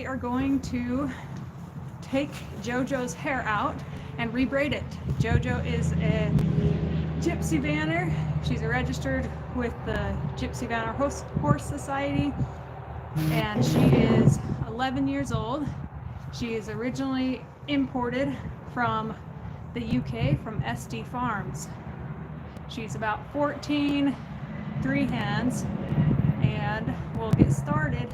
are going to take Jojo's hair out and rebraid it. Jojo is a Gypsy Vanner. She's registered with the Gypsy Vanner Horse Society, and she is 11 years old. She is originally imported from the UK from SD Farms. She's about 14, 3 hands, and we'll get started.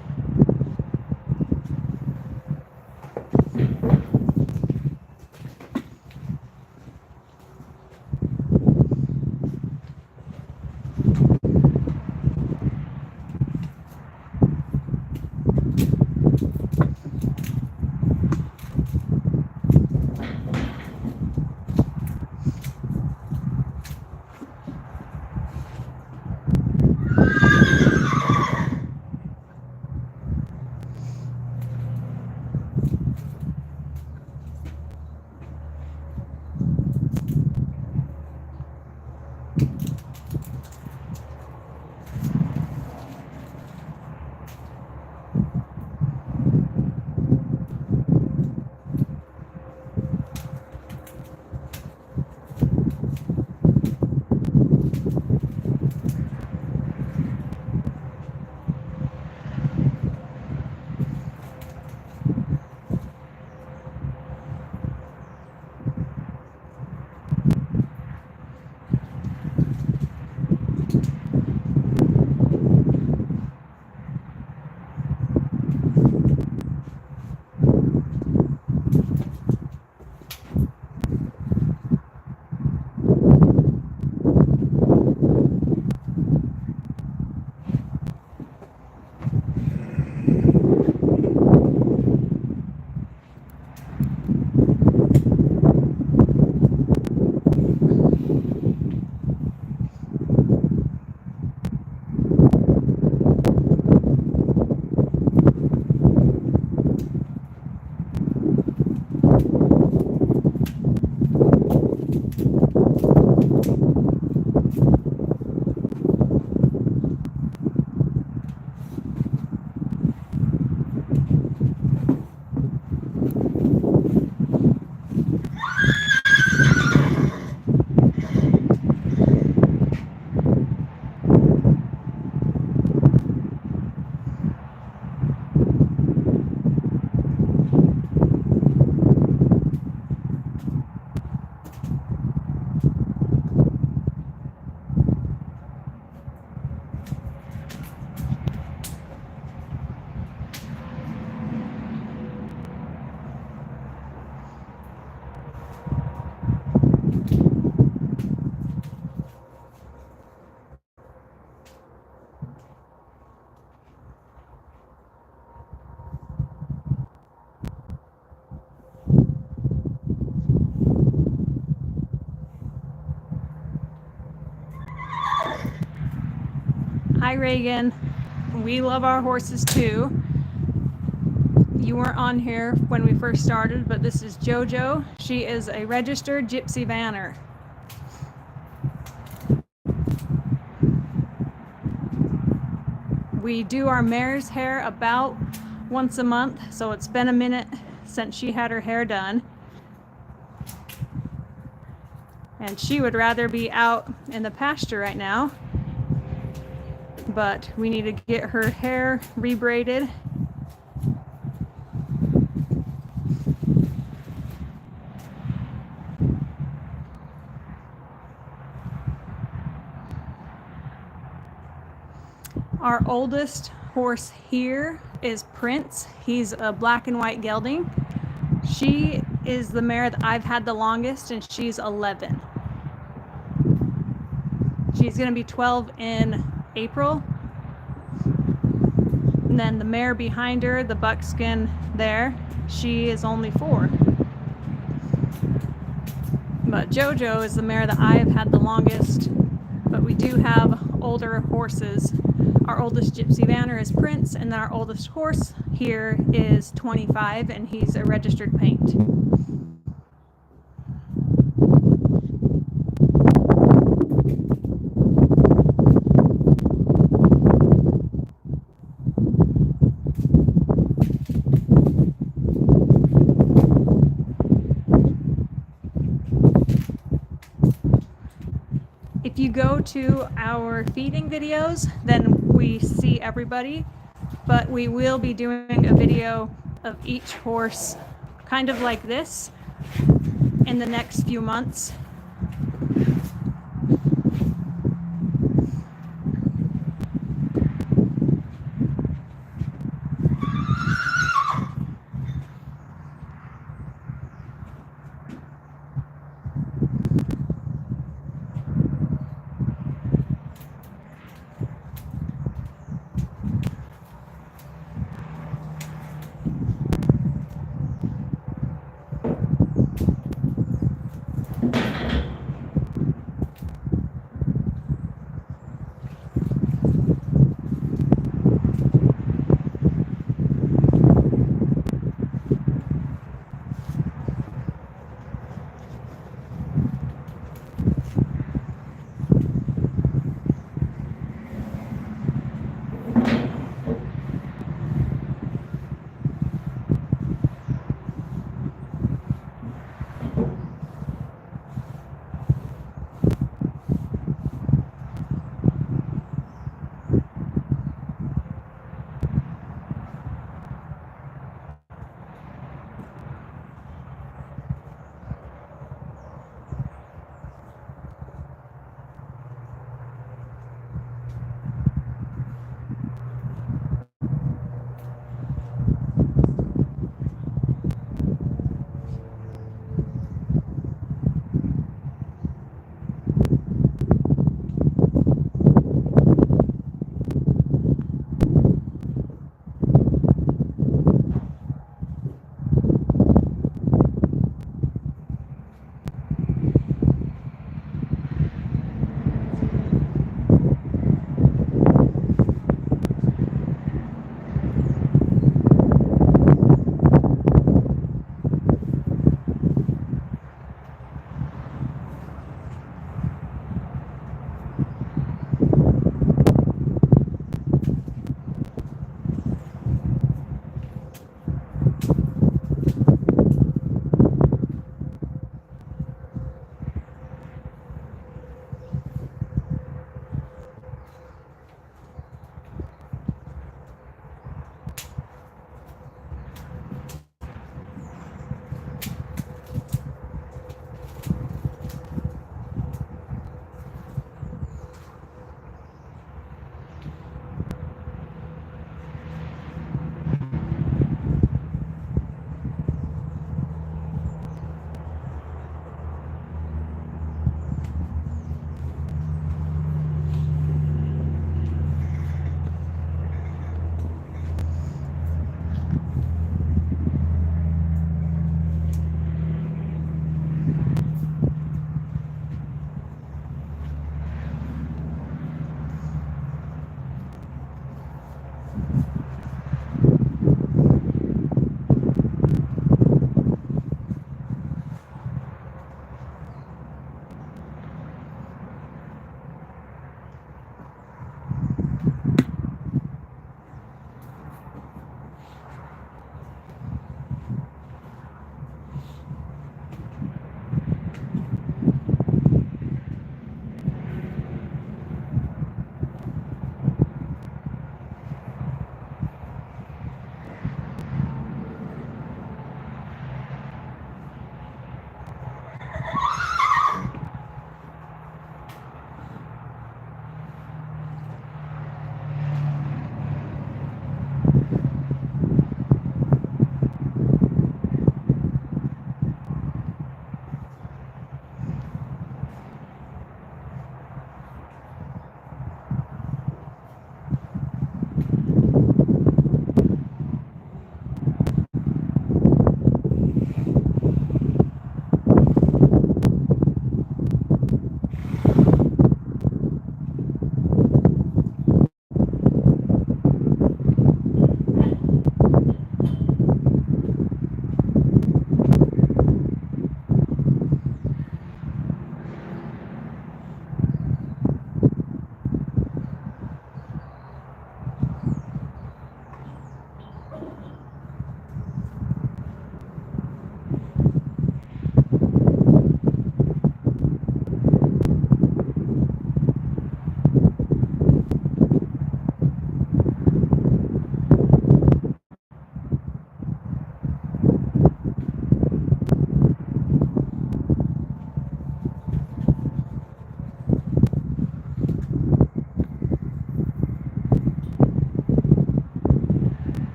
Hi Reagan, we love our horses too. You weren't on here when we first started, but this is Jojo. She is a registered Gypsy Vanner. We do our mare's hair about once a month, so it's been a minute since she had her hair done. And she would rather be out in the pasture right now, but we need to get her hair rebraided. Our oldest horse here is Prince. He's a black and white gelding. She is the mare that I've had the longest, and she's 11. She's going to be 12 in April. And then the mare behind her, the buckskin there, she is only 4. But Jojo is the mare that I've had the longest, but we do have older horses. Our oldest Gypsy Vanner is Prince, and then our oldest horse here is 25, and he's a registered paint. you go to our feeding videos, then we see everybody, but we will be doing a video of each horse kind of like this in the next few months.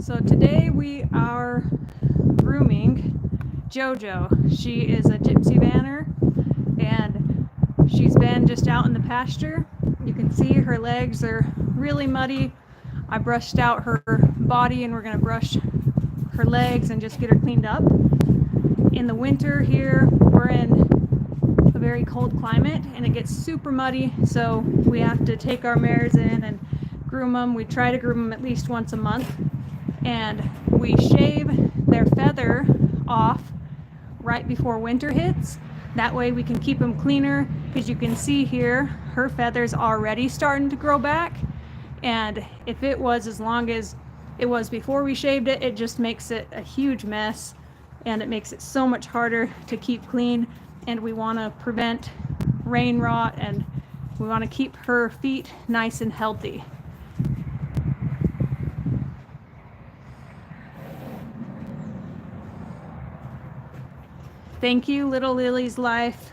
So today we are grooming Jojo. She is a Gypsy Vanner and she's been just out in the pasture. You can see her legs are really muddy. I brushed out her body and we're going to brush her legs and just get her cleaned up. In the winter here, we're in a very cold climate and it gets super muddy, so we have to take our mares in and groom them. We try to groom them at least once a month, and we shave their feather off right before winter hits. That way we can keep them cleaner, because you can see here her feathers already starting to grow back, and if it was as long as it was before we shaved it, it just makes it a huge mess and it makes it so much harder to keep clean. And we want to prevent rain rot and we want to keep her feet nice and healthy. Thank you, Little Lily's Life.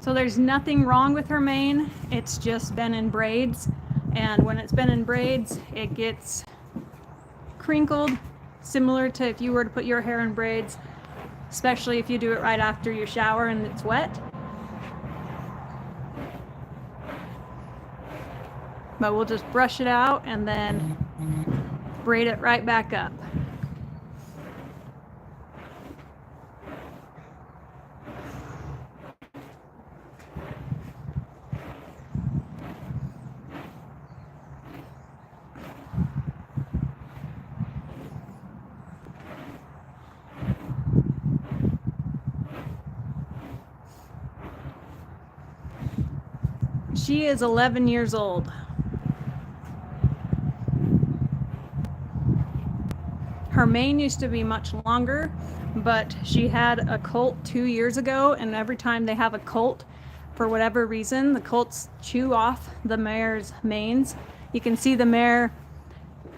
So there's nothing wrong with her mane, it's just been in braids, and when it's been in braids it gets crinkled, similar to if you were to put your hair in braids, especially if you do it right after you shower and it's wet. But we'll just brush it out and then braid it right back up. She is 11 years old. Her mane used to be much longer, but she had a colt 2 years ago, and every time they have a colt, for whatever reason, the colts chew off the mare's manes. You can see the mare,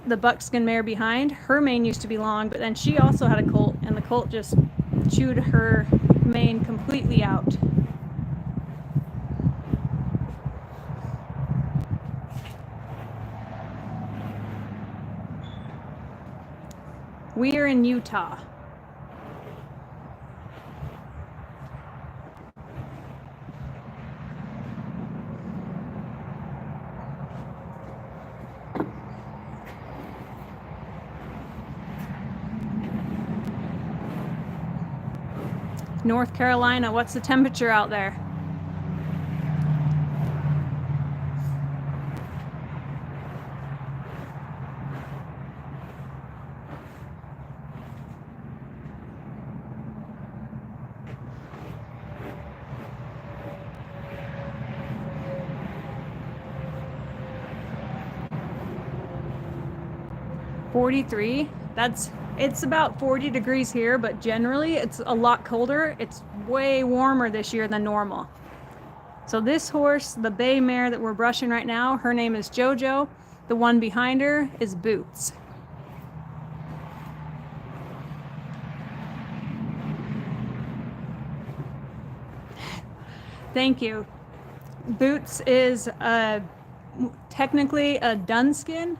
the buckskin mare behind, her mane used to be long, but then she also had a colt, and the colt just chewed her mane completely out. We are in Utah. North Carolina, what's the temperature out there? .43. It's about 40 degrees here, but generally it's a lot colder. It's way warmer this year than normal. So this horse, the bay mare that we're brushing right now, her name is Jojo. The one behind her is Boots. Thank you. Boots is technically a dunskin.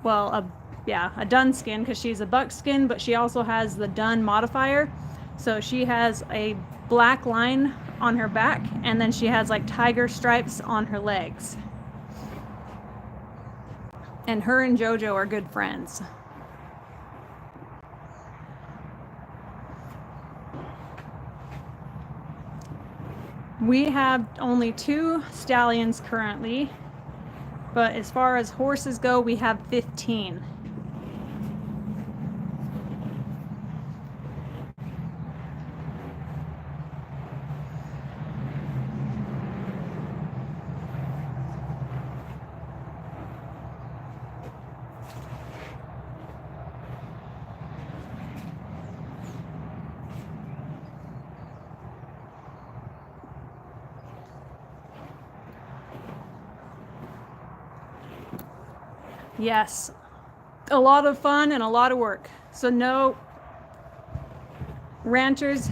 Well, a dunskin, because she's a buckskin, but she also has the dun modifier. So she has a black line on her back, and then she has like tiger stripes on her legs. And her and Jojo are good friends. We have only 2 stallions currently, but as far as horses go, we have 15. Yes, a lot of fun and a lot of work. So no ranchers.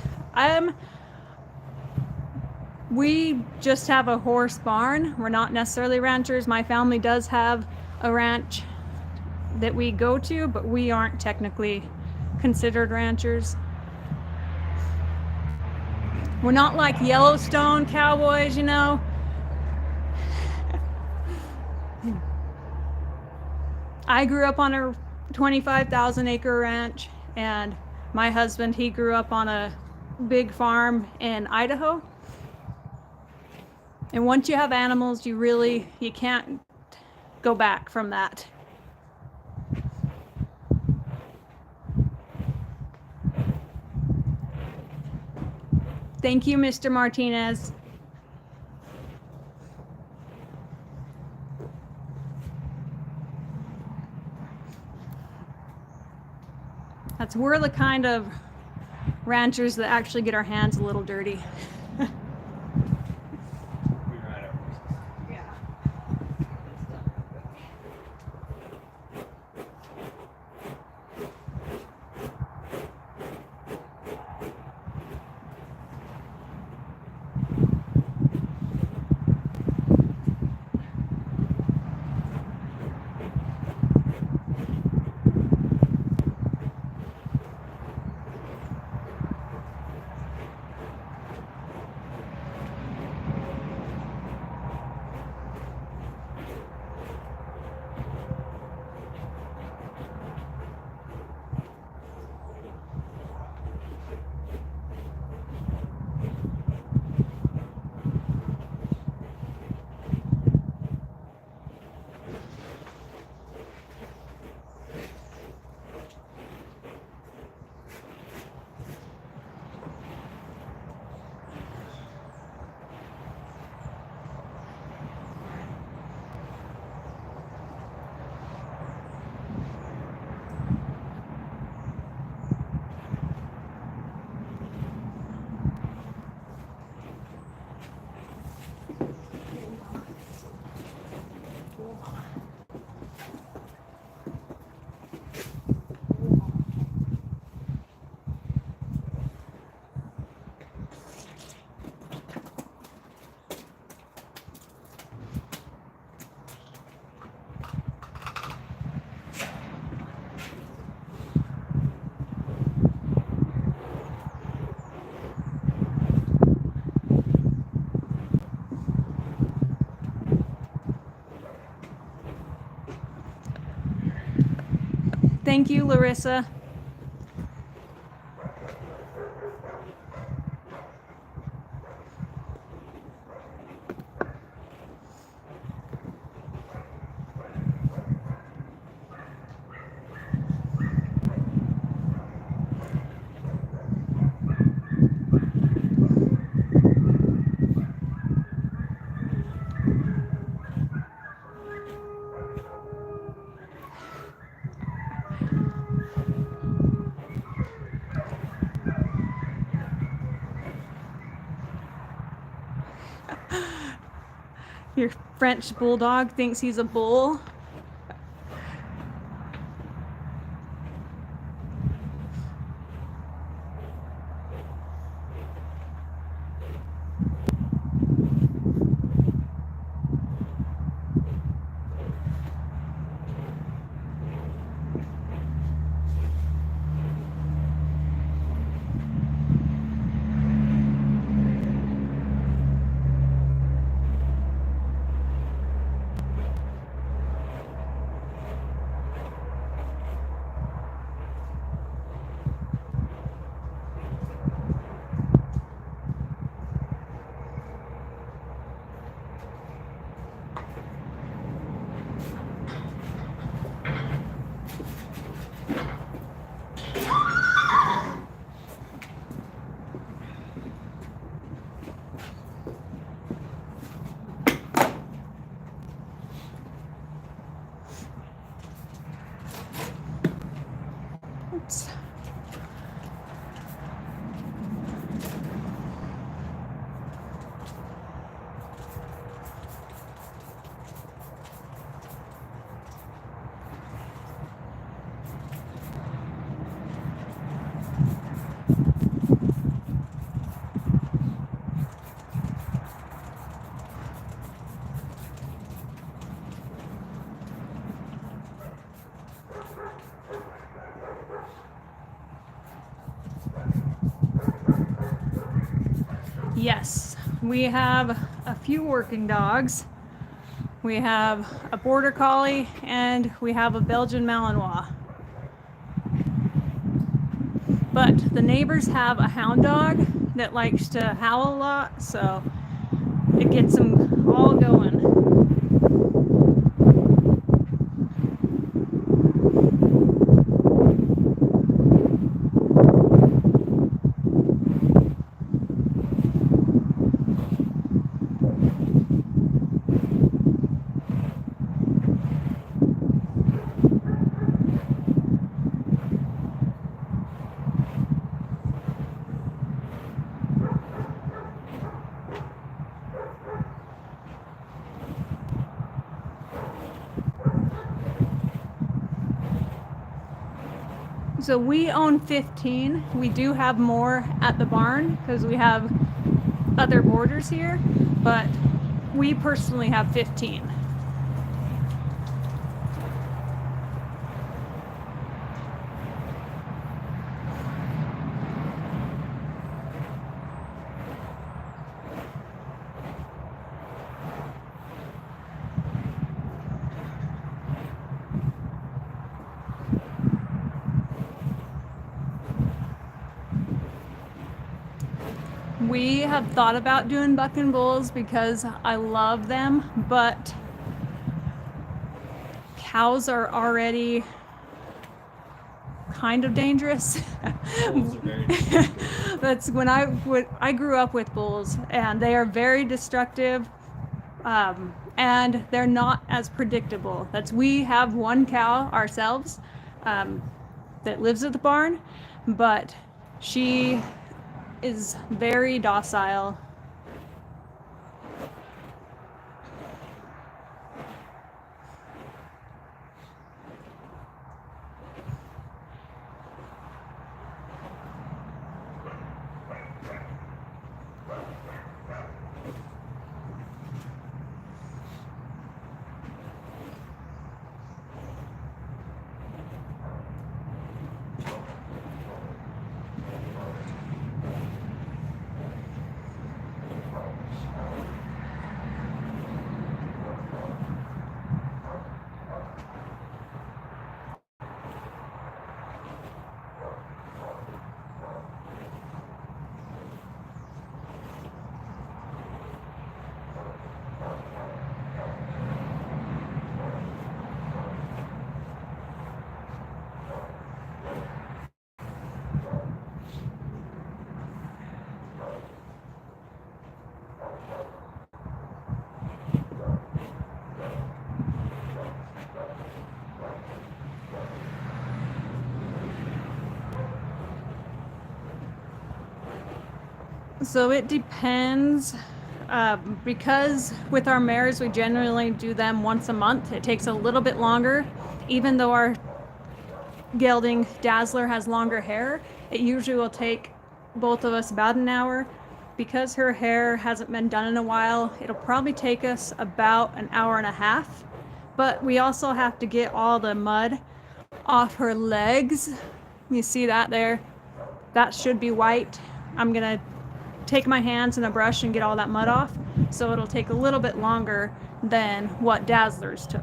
We just have a horse barn. We're not necessarily ranchers. My family does have a ranch that we go to, but we aren't technically considered ranchers. We're not like Yellowstone cowboys, you know. I grew up on a 25,000 acre ranch, and my husband, he grew up on a big farm in Idaho. And once you have animals, you can't go back from that. Thank you, Mr. Martinez. We're the kind of ranchers that actually get our hands a little dirty. Thank you, Larissa. Your French bulldog thinks he's a bull. Yes, we have a few working dogs. We have a border collie and we have a Belgian Malinois. But the neighbors have a hound dog that likes to howl a lot, so it gets them all going. So we own 15. We do have more at the barn because we have other boarders here, but we personally have 15. We have thought about doing buck and bulls because I love them, but cows are already kind of dangerous. Bulls are very destructive. That's when I grew up with bulls, and they are very destructive, and they're not as predictable. We have one cow ourselves that lives at the barn, but she is very docile. So it depends, because with our mares we generally do them once a month. It takes a little bit longer, even though our gelding Dazzler has longer hair. It usually will take both of us about an hour. Because her hair hasn't been done in a while, it'll probably take us about an hour and a half. But we also have to get all the mud off her legs. You see that there? That should be white. I'm gonna take my hands and a brush and get all that mud off, so it'll take a little bit longer than what Dazzler's took.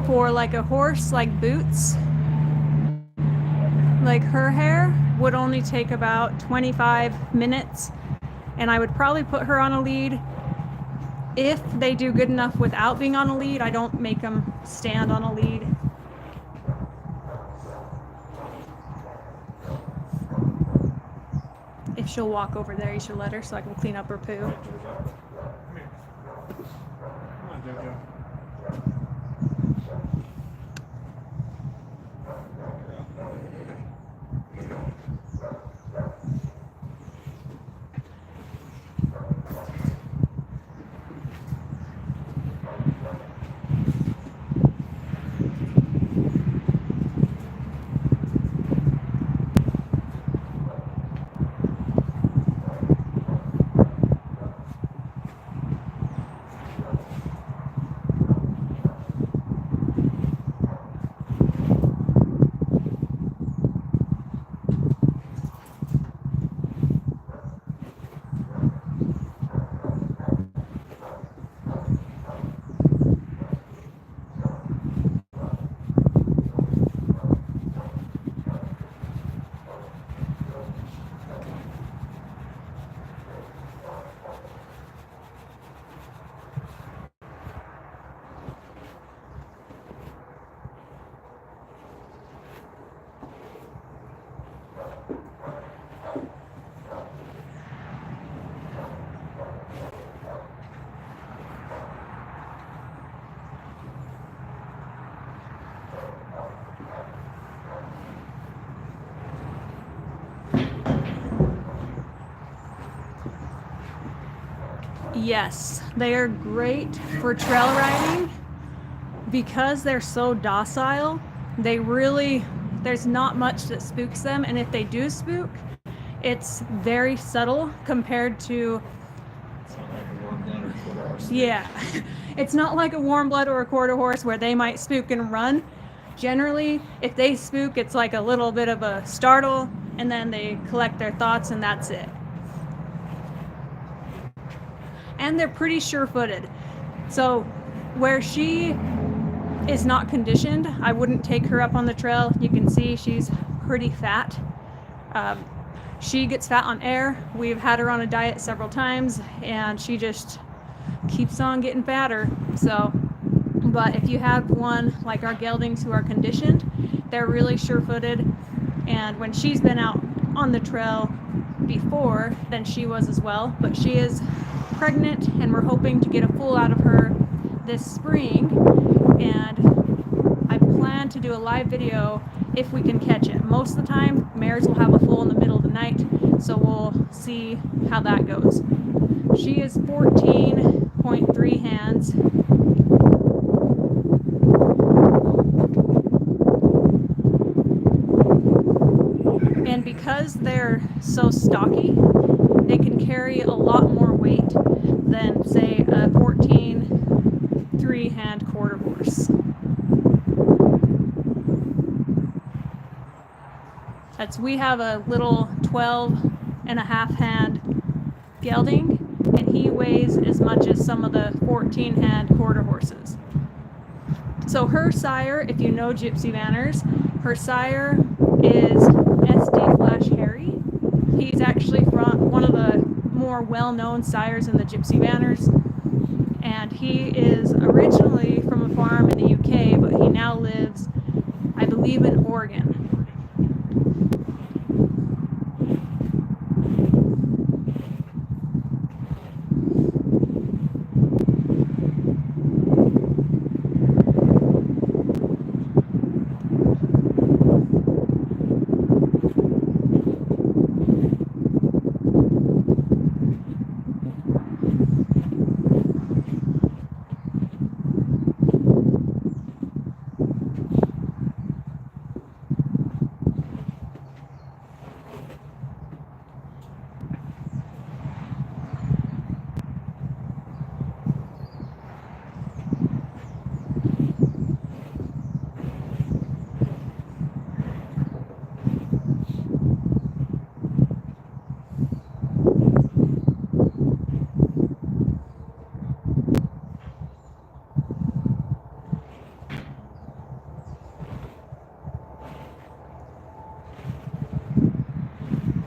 For like a horse like Boots, like her hair would only take about 25 minutes, and I would probably put her on a lead. If they do good enough without being on a lead, I don't make them stand on a lead. If she'll walk over there, you should let her so I can clean up her poo. Come here. Come on, Jojo. Yes, they are great for trail riding because they're so docile. There's not much that spooks them, and if they do spook, it's very subtle compared to, It's not like a warm blood or quarter horse. yeah, it's not like a warm blood or a quarter horse where they might spook and run. Generally, if they spook, it's like a little bit of a startle, and then they collect their thoughts, and that's it. And they're pretty sure-footed. So where she is not conditioned, I wouldn't take her up on the trail. You can see she's pretty fat. She gets fat on air. We've had her on a diet several times, and she just keeps on getting fatter. So, but if you have one like our geldings who are conditioned, they're really sure-footed. And when she's been out on the trail before, then she was as well. But she is pregnant, and we're hoping to get a foal out of her this spring. And I plan to do a live video if we can catch it. Most of the time, mares will have a foal in the middle of the night, so we'll see how that goes. She is 14.3 hands. And because they're so stocky, they can carry a lot more weight than, say, a 14.3 hand quarter horse. We have a little 12.5 hand gelding, and he weighs as much as some of the 14 hand quarter horses. So her sire, if you know Gypsy Vanners, her sire is SD Harry. He's actually from one of the more well-known sires in the Gypsy Vanners, and he is originally from a farm in the UK, but he now lives, I believe, in Oregon.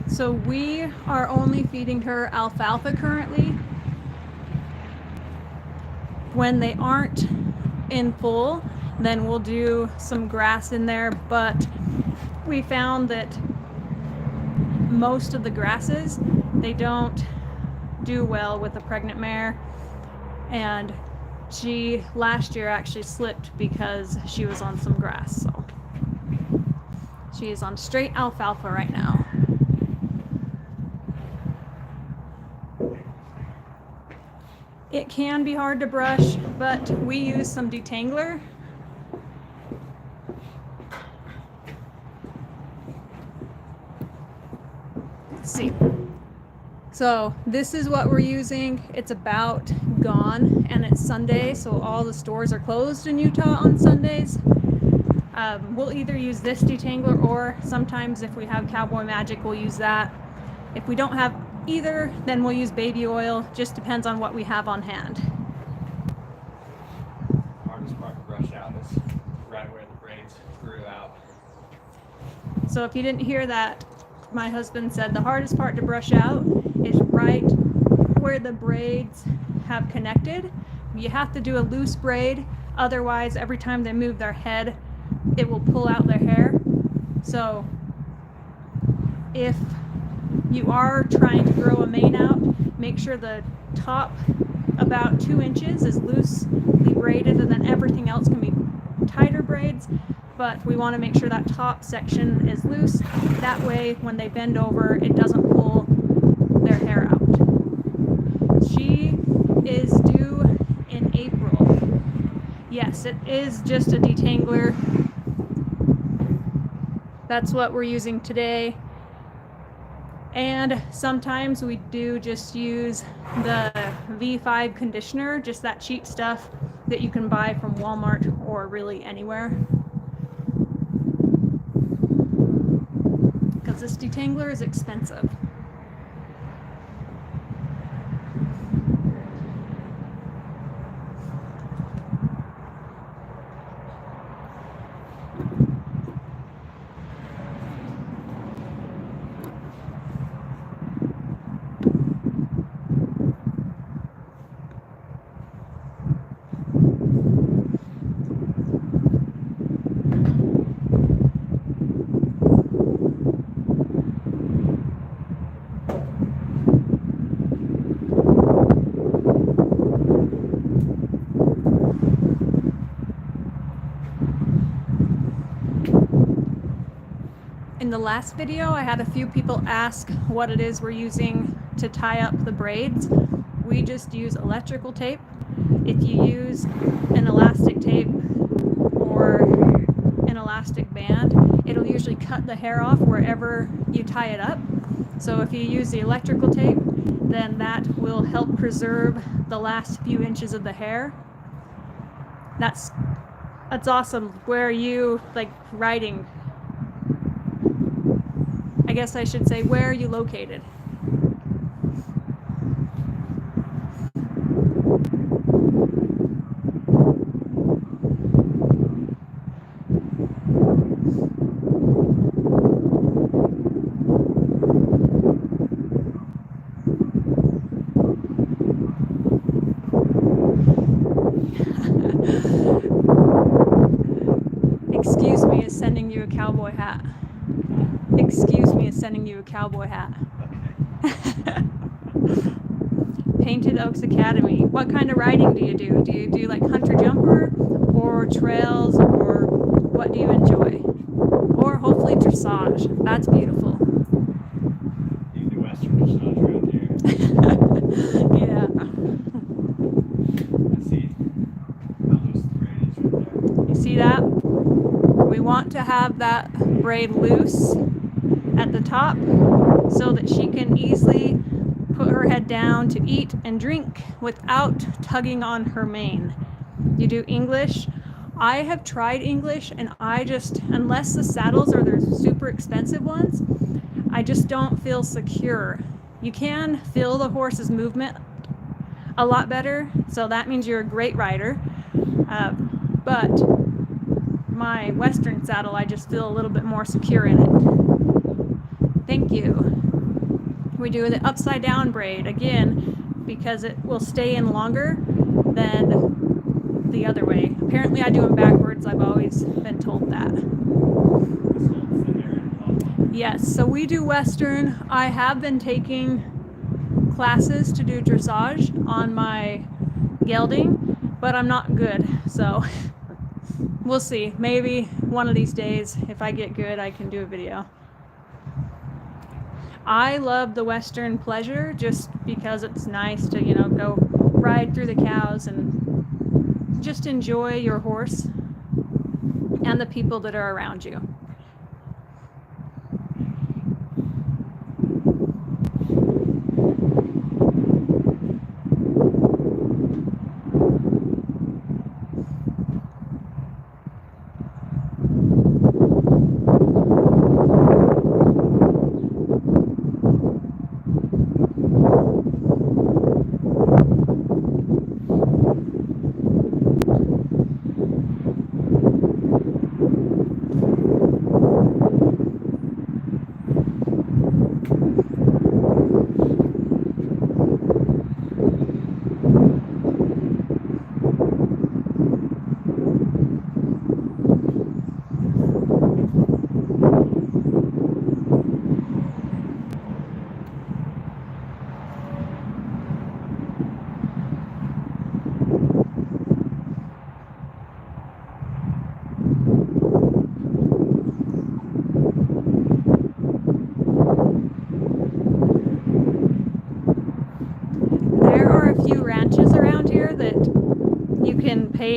So we are only feeding her alfalfa currently. When they aren't in full, then we'll do some grass in there, but we found that most of the grasses, they don't do well with a pregnant mare, and she last year actually slipped because she was on some grass. So she is on straight alfalfa right now. It can be hard to brush, but we use some detangler. Let's see. So this is what we're using. It's about gone, and it's Sunday, so all the stores are closed in Utah on Sundays. We'll either use this detangler, or sometimes if we have Cowboy Magic, we'll use that. If we don't have either, then we'll use baby oil. Just depends on what we have on hand. Hardest part to brush out is right where the braids grew out. So if you didn't hear that, my husband said the hardest part to brush out is right where the braids have connected. You have to do a loose braid, otherwise every time they move their head, it will pull out their hair. So if you are trying to grow a mane out, make sure the top about 2 inches is loosely braided, and then everything else can be tighter braids, but we want to make sure that top section is loose. That way when they bend over, it doesn't pull their hair out. She Yes, it is just a detangler. That's what we're using today. And sometimes we do just use the V5 conditioner, just that cheap stuff that you can buy from Walmart or really anywhere. Because this detangler is expensive. In the last video, I had a few people ask what it is we're using to tie up the braids. We just use electrical tape. If you use an elastic tape or an elastic band, it'll usually cut the hair off wherever you tie it up. So if you use the electrical tape, then that will help preserve the last few inches of the hair. That's awesome. Where are you like riding? I guess I should say, where are you located? Excuse me is sending you a cowboy hat. Excuse me is sending you a cowboy hat. Okay. Painted Oaks Academy. What kind of riding do you do? Do you do like hunter jumper or trails, or what do you enjoy? Or hopefully dressage. That's beautiful. You can do Western dressage around here. Yeah. I see how loose the braid is right there. You see that? We want to have that braid loose at the top so that she can easily put her head down to eat and drink without tugging on her mane. You do English. I have tried English, and I just, unless the saddles are the super expensive ones, I just don't feel secure. You can feel the horse's movement a lot better, so that means you're a great rider. But my Western saddle, I just feel a little bit more secure in it. Thank you. We do the upside down braid again because it will stay in longer than the other way. Apparently I do them backwards. I've always been told that. This holds the hair in level. Yes, so we do Western. I have been taking classes to do dressage on my gelding, but I'm not good, so we'll see. Maybe one of these days, if I get good, I can do a video. I love the Western pleasure just because it's nice to, go ride through the cows and just enjoy your horse and the people that are around you.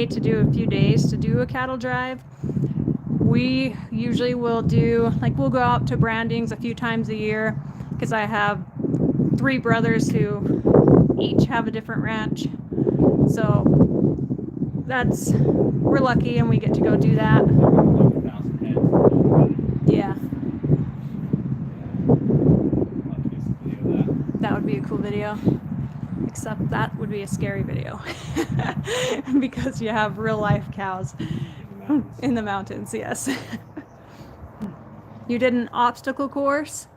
wait to do a few days to do a cattle drive. We usually will do, like, we'll go out to brandings a few times a year because I have 3 brothers who each have a different ranch. So we're lucky and we get to go do that. Yeah. That would be a cool video. Except that would be a scary video because you have real life cows in the mountains, yes. You did an obstacle course.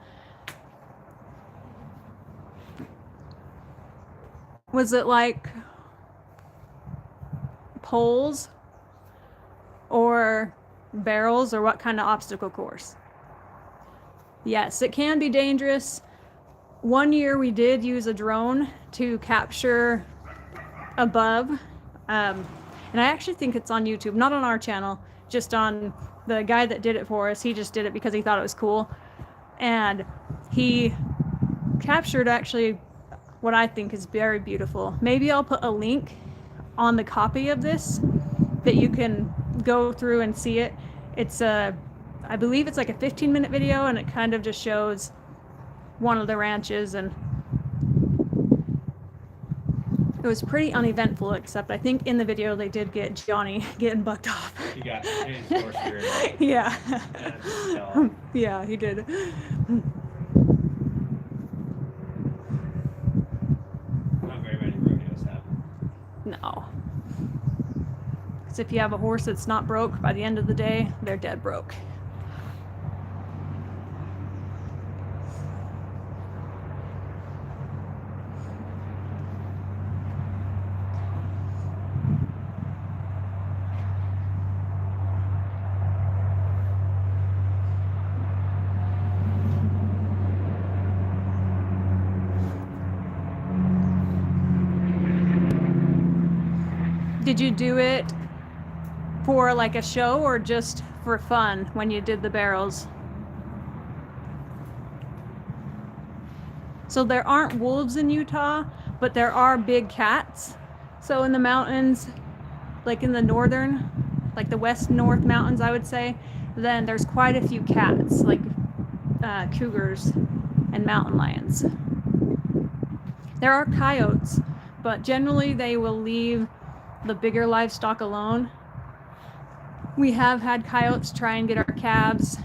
Was it like poles or barrels, or what kind of obstacle course? Yes, it can be dangerous. One year we did use a drone to capture above, and I actually think it's on YouTube, not on our channel, just on the guy that did it for us. He just did it because he thought it was cool, and he captured actually what I think is very beautiful. Maybe I'll put a link on the copy of this that you can go through and see it. It's I believe it's like a 15-minute video, and it kind of just shows one of the ranches, and it was pretty uneventful, except I think in the video they did get Johnny getting bucked off. He got his horse reared. Yeah. Yeah, he did. Not very many rodeos have. No. Because if you have a horse that's not broke, by the end of the day, they're dead broke. Did you do it for like a show or just for fun when you did the barrels? So there aren't wolves in Utah, but there are big cats. So in the mountains, like in the northern, like the west north mountains, I would say, then there's quite a few cats, like cougars and mountain lions. There are coyotes, but generally they will leave the bigger livestock alone. We have had coyotes try and get our calves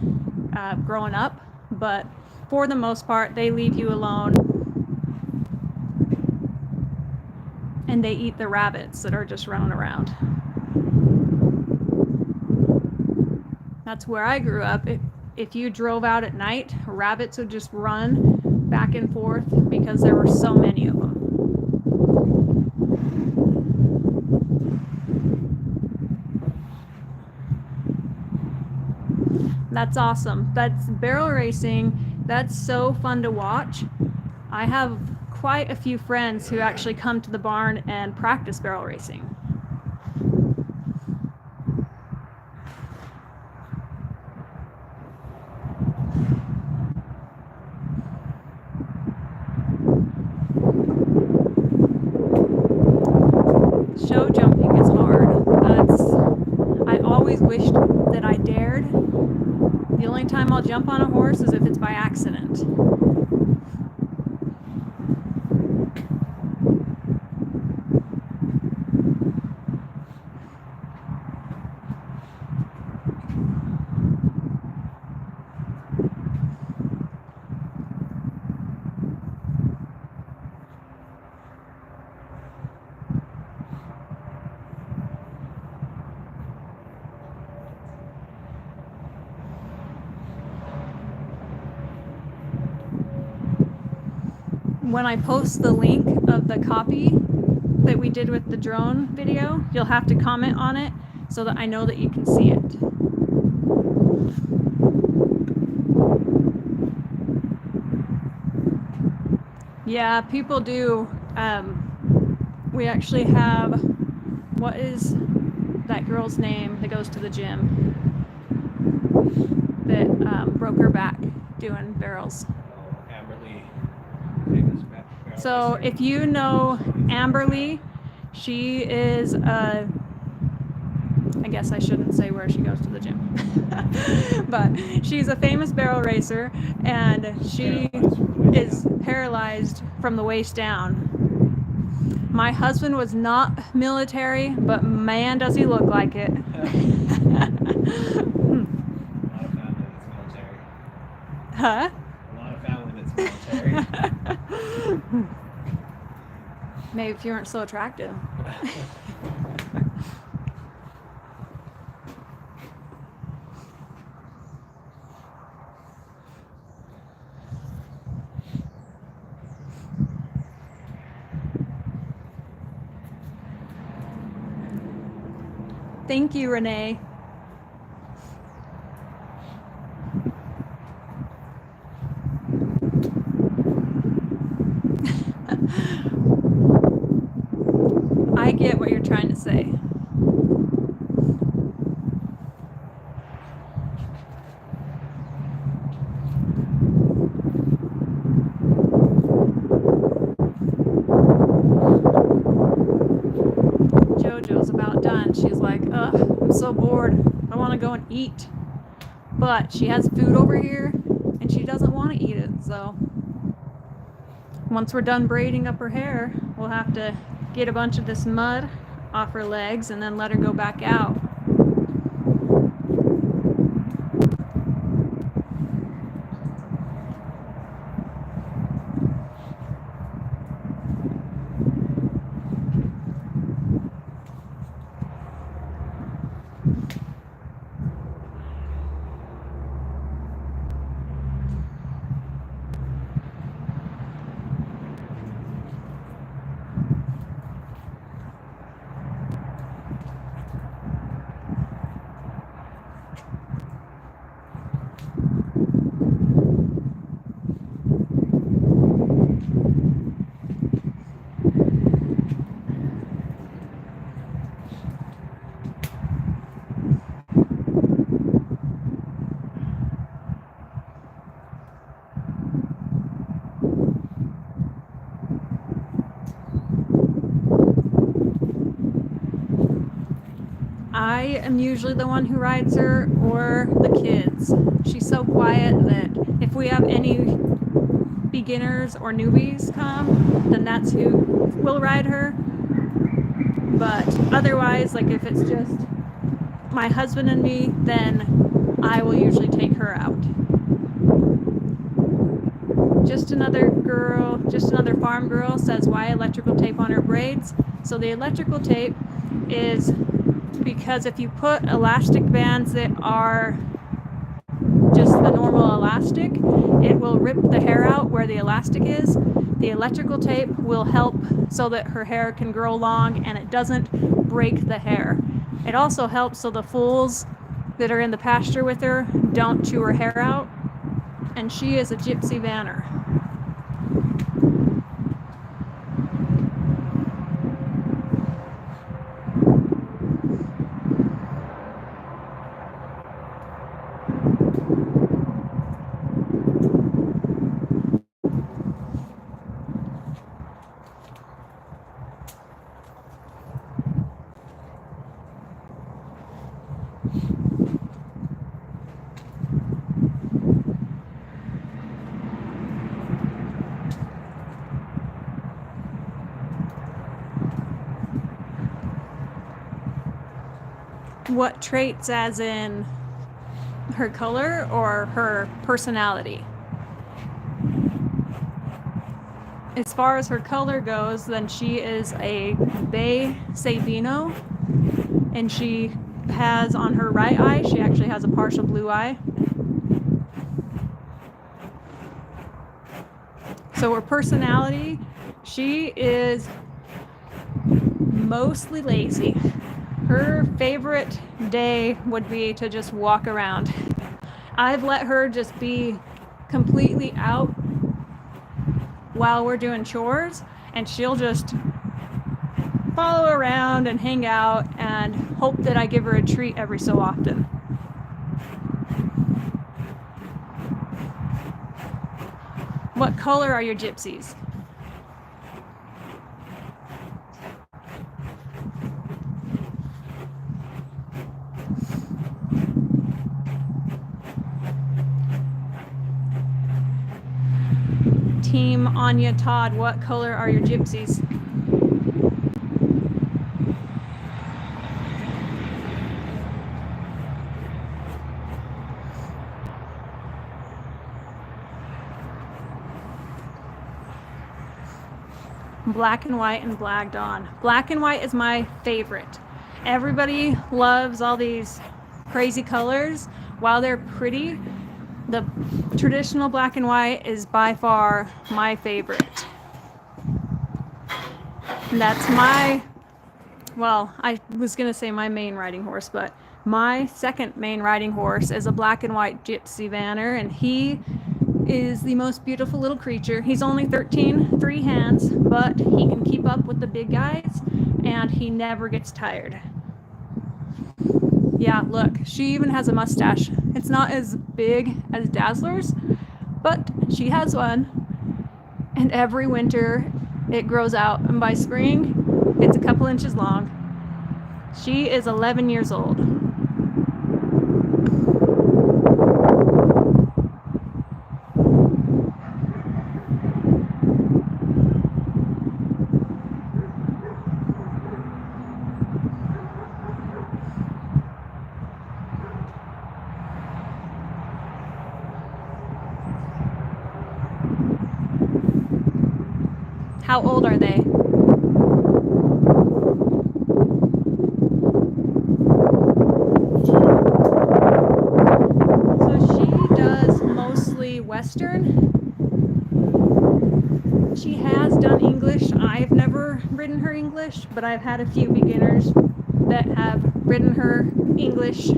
growing up, but for the most part they leave you alone, and they eat the rabbits that are just running around. That's where I grew up. If you drove out at night, rabbits would just run back and forth because there were so many of them. That's awesome. That's barrel racing. That's so fun to watch. I have quite a few friends who actually come to the barn and practice barrel racing. Show jumping is hard. I always wished that I dared. The only time I'll jump on a horse is if it's by accident. When I post the link of the copy that we did with the drone video, you'll have to comment on it so that I know that you can see it. Yeah, people do. We actually have, what is that girl's name that goes to the gym that broke her back doing barrels? So if you know Amberly, she is a I guess I shouldn't say where she goes to the gym. But she's a famous barrel racer, and she is paralyzed from the waist down. My husband was not military, but man, does he look like it. Huh? A lot of family that's military. Maybe if you weren't so attractive. Thank you, Renee. I get what you're trying to say. Jojo's about done. She's like, ugh, I'm so bored. I want to go and eat. But she has food over here and she doesn't want to eat it. So once we're done braiding up her hair, we'll have to get a bunch of this mud off her legs and then let her go back out. I am usually the one who rides her or the kids. She's so quiet that if we have any beginners or newbies come, then that's who will ride her. But otherwise, like if it's just my husband and me, then I will usually take her out. Just another girl, just another farm girl says, why electrical tape on her braids? So the electrical tape is because if you put elastic bands that are just the normal elastic, it will rip the hair out where the elastic is. The electrical tape will help so that her hair can grow long and it doesn't break the hair. It also helps so the foals that are in the pasture with her don't chew her hair out. And she is a Gypsy Vanner. What traits, as in her color or her personality? As far as her color goes, then she is a Bay Sabino, and she has on her right eye, she actually has a partial blue eye. So her personality, she is mostly lazy. Her favorite day would be to just walk around. I've let her just be completely out while we're doing chores, and she'll just follow around and hang out and hope that I give her a treat every so often. What color are your gypsies? Team Anya Todd, what color are your gypsies? Black and white and black dawn. Black and white is my favorite. Everybody loves all these crazy colors. While they're pretty, the traditional black and white is by far my favorite. And that's my, well, I was gonna say my main riding horse, but my second main riding horse is a black and white Gypsy Vanner, and he is the most beautiful little creature. He's only 13, 3 hands, but he can keep up with the big guys, and he never gets tired. Yeah, look, she even has a mustache. It's not as big as Dazzler's, but she has one. And every winter it grows out, and by spring it's a couple inches long. She is 11 years old. How old are they? So she does mostly Western. She has done English. I've never ridden her English, but I've had a few beginners that have ridden her English.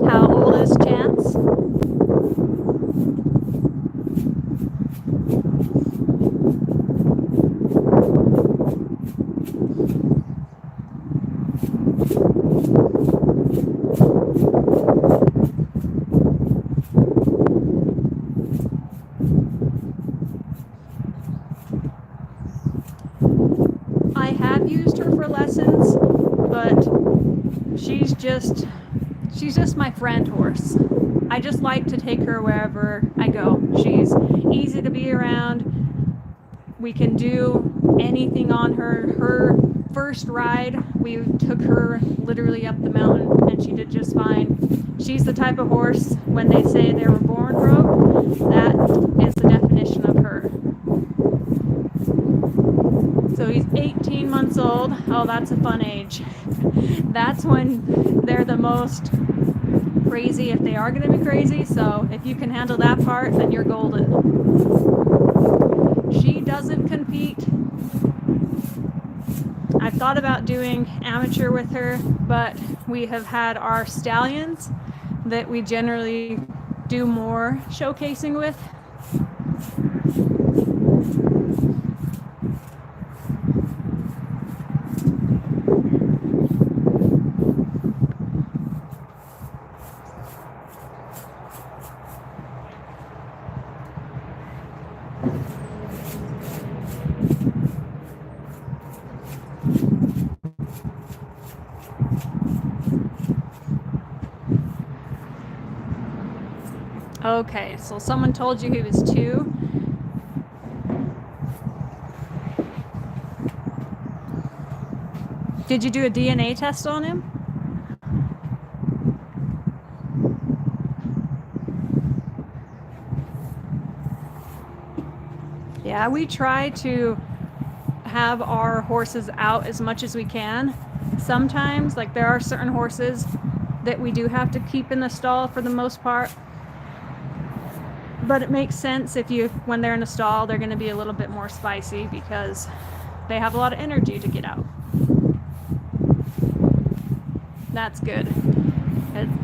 How old is Chance? I have used her for lessons, but she's just my friend horse. I just like to take her wherever I go. She's easy to be around. We can do anything on her. Her first ride, we took her literally up the mountain, and she did just fine. She's the type of horse, when they say they were born broke, that is the definition of her. So he's 18 months old. Oh, that's a fun age. That's when they're the most crazy, if they are going to be crazy. So if you can handle that part, then you're golden. She doesn't compete. I've thought about doing amateur with her, but we have had our stallions that we generally do more showcasing with. Okay, so someone told you he was 2. Did you do a DNA test on him? Yeah, we try to have our horses out as much as we can. Sometimes, like, there are certain horses that we do have to keep in the stall for the most part, but it makes sense when they're in the stall, they're going to be a little bit more spicy because they have a lot of energy to get out. That's good.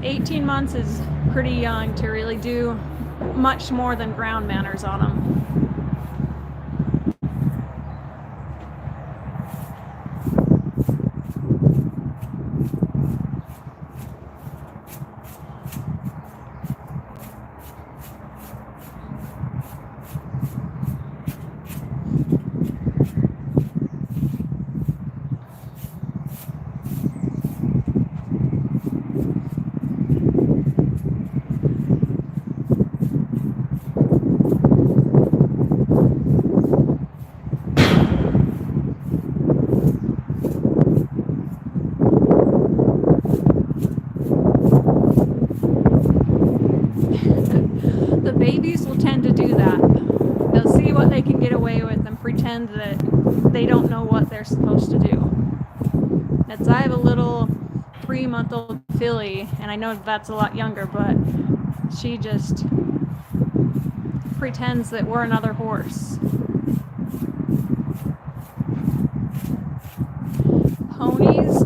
18 months is pretty young to really do much more than ground manners on them. The babies will tend to do that. They'll see what they can get away with and pretend that they don't know what they're supposed to do. I have a little 3-month-old filly, and I know that's a lot younger, but she just pretends that we're another horse. Ponies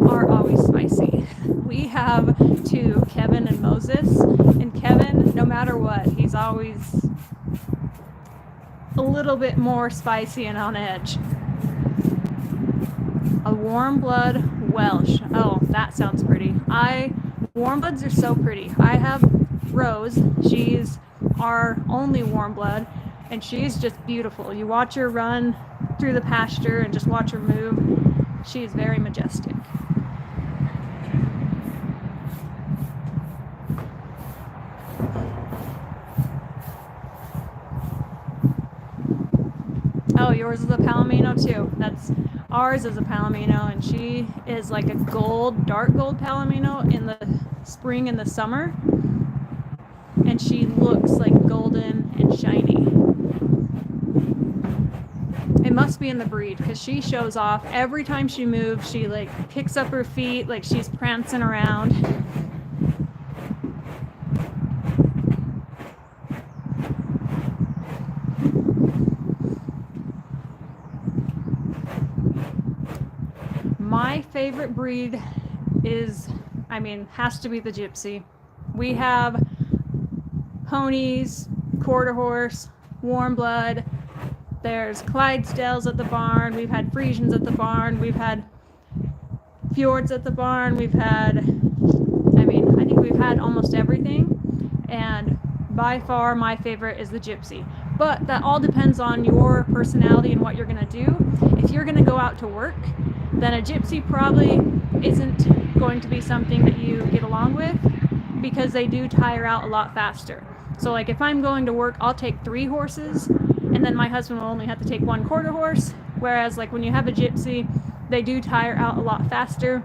are always spicy. We have 2, Kevin and Moses, and Kevin, no matter what, he's always a little bit more spicy and on edge. A warm blood Welsh. Oh, that sounds pretty. Warm bloods are so pretty. I have Rose. She's our only warm blood, and she's just beautiful. You watch her run through the pasture and just watch her move. She is very majestic. Oh, yours is a Palomino too. Ours is a Palomino, and she is like a dark gold Palomino in the spring and the summer, and she looks like golden and shiny. It must be in the breed, because she shows off every time she moves. She like kicks up her feet like she's prancing around. My favorite breed has to be the Gypsy. We have ponies, quarter horse, warm blood. There's Clydesdales at the barn. We've had Friesians at the barn. We've had Fjords at the barn. I think we've had almost everything. And by far my favorite is the Gypsy. But that all depends on your personality and what you're going to do. If you're going to go out to work, then a Gypsy probably isn't going to be something that you get along with, because they do tire out a lot faster. So like if I'm going to work, I'll take 3 horses, and then my husband will only have to take 1 quarter horse. Whereas like when you have a Gypsy, they do tire out a lot faster.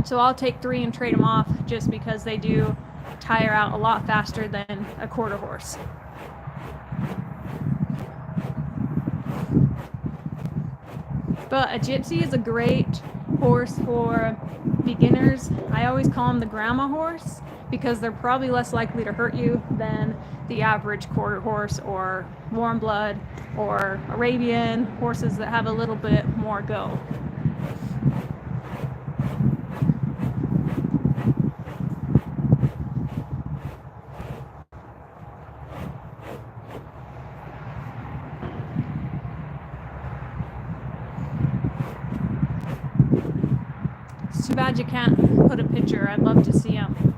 So I'll take 3 and trade them off, just because they do tire out a lot faster than a quarter horse. But a Gypsy is a great horse for beginners. I always call them the grandma horse, because they're probably less likely to hurt you than the average quarter horse or warm blood or Arabian horses that have a little bit more go. It's too bad you can't put a picture. I'd love to see them.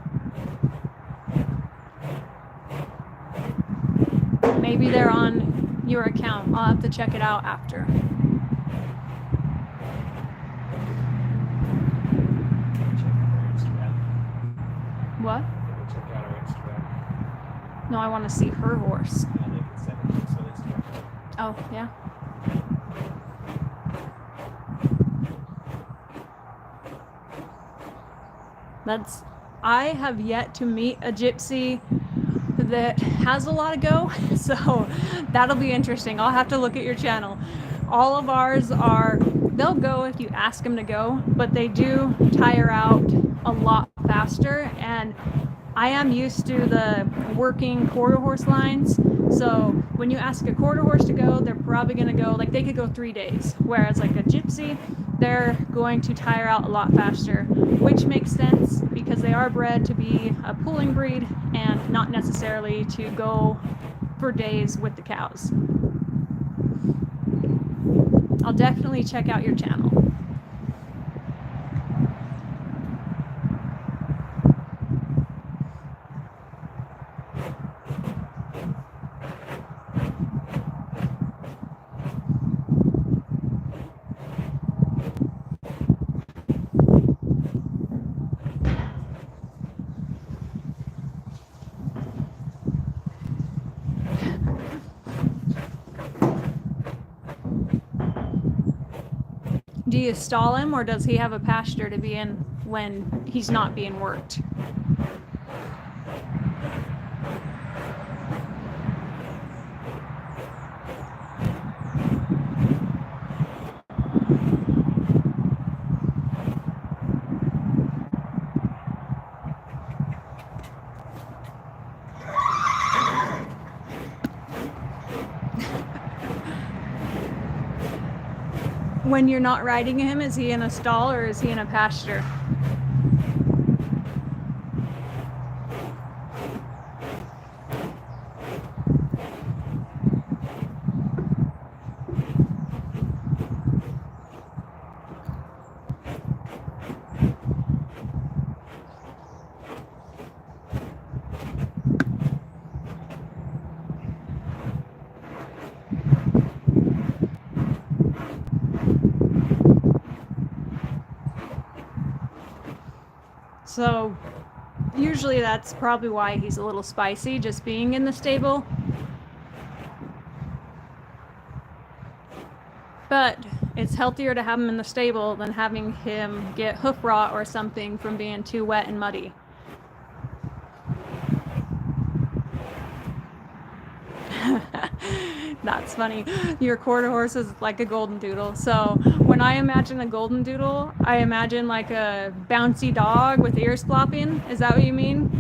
Maybe they're on your account. I'll have to check it out after. What? Check out our Instagram. No, I want to see her horse. Yeah, they can send it to us on Instagram. Oh, yeah. I have yet to meet a Gypsy that has a lot of go, so that'll be interesting. I'll have to look at your channel. all of ours are, they'll go if you ask them to go, but they do tire out a lot faster. And I am used to the working quarter horse lines. So when you ask a quarter horse to go, they're probably going to go, like they could go 3 days. Whereas like a gypsy, they're going to tire out a lot faster, which makes sense because they are bred to be a pulling breed and not necessarily to go for days with the cows. I'll definitely check out your channel. Do you stall him, or does he have a pasture to be in when he's not being worked? When you're not riding him, is he in a stall or is he in a pasture? So usually that's probably why he's a little spicy, just being in the stable. But it's healthier to have him in the stable than having him get hoof rot or something from being too wet and muddy. That's funny. Your quarter horse is like a golden doodle. So when I imagine a golden doodle, I imagine like a bouncy dog with ears flopping. Is that what you mean?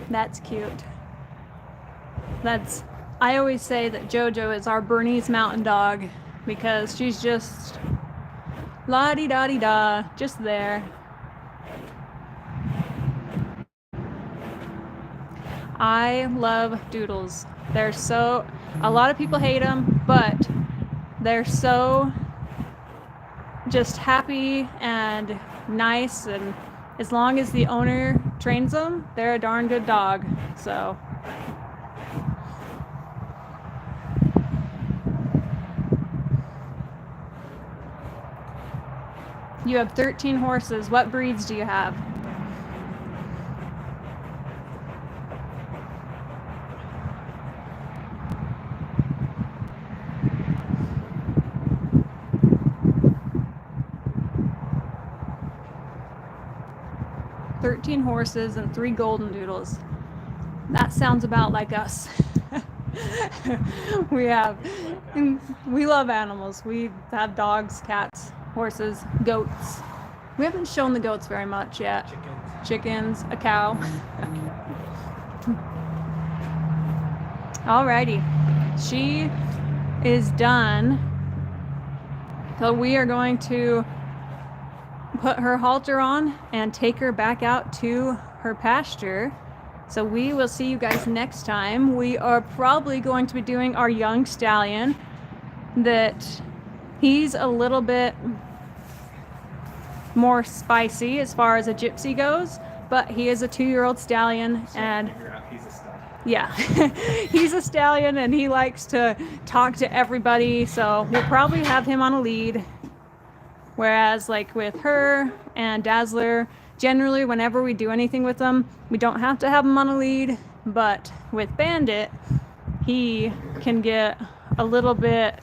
That's cute. I always say that Jojo is our Bernese mountain dog because she's just la-di-da-di-da, just there. I love doodles. A lot of people hate them, but they're so just happy and nice, and as long as the owner trains them, they're a darn good dog. So you have 13 horses. What breeds do you have? Horses and 3 golden doodles. That sounds about like us. We love animals. We have dogs, cats, horses, goats. We haven't shown the goats very much yet. Chickens, a cow. Alrighty, she is done. So we are going to put her halter on and take her back out to her pasture. So we will see you guys next time. We are probably going to be doing our young stallion. That he's a little bit more spicy as far as a gypsy goes, but he is a 2-year-old stallion, and he's a stud. Yeah, he's a stallion and he likes to talk to everybody, so we'll probably have him on a lead. Whereas like with her and Dazzler, generally whenever we do anything with them, we don't have to have them on a lead. But with Bandit, he can get a little bit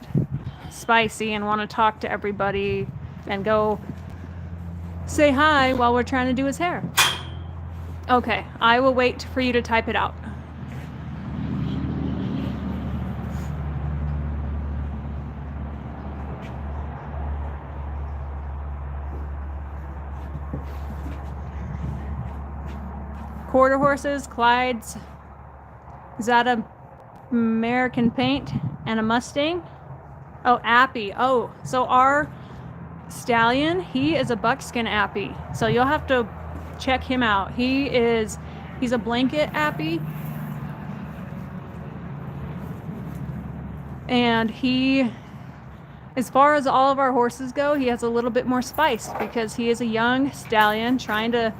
spicy and want to talk to everybody and go say hi while we're trying to do his hair. Okay, I will wait for you to type it out. Quarter horses, Clydes, is that a American Paint and a Mustang? Oh, Appy. Oh, so our stallion, he is a buckskin Appy. So you'll have to check him out. He's a blanket Appy. And he, as far as all of our horses go, he has a little bit more spice because he is a young stallion trying to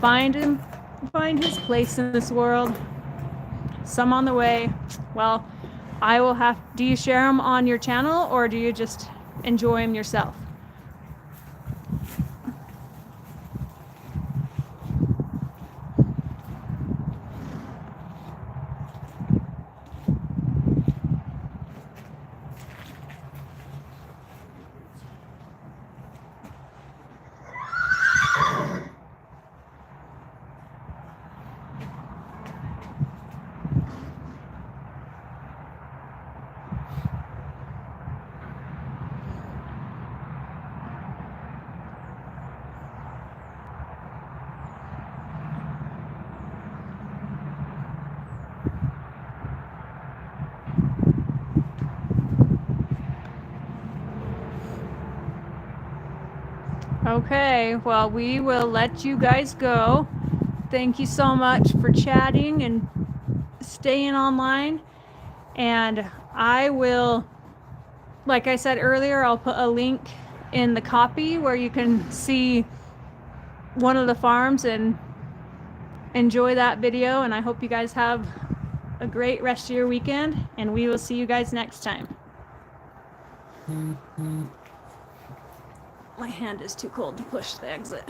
find his place in this world. Some on the way. Well, I will have, do you share them on your channel or do you just enjoy them yourself? Okay, well, we will let you guys go. Thank you so much for chatting and staying online. And I will, like I said earlier, I'll put a link in the copy where you can see one of the farms and enjoy that video. And I hope you guys have a great rest of your weekend, and we will see you guys next time. My hand is too cold to push the exit.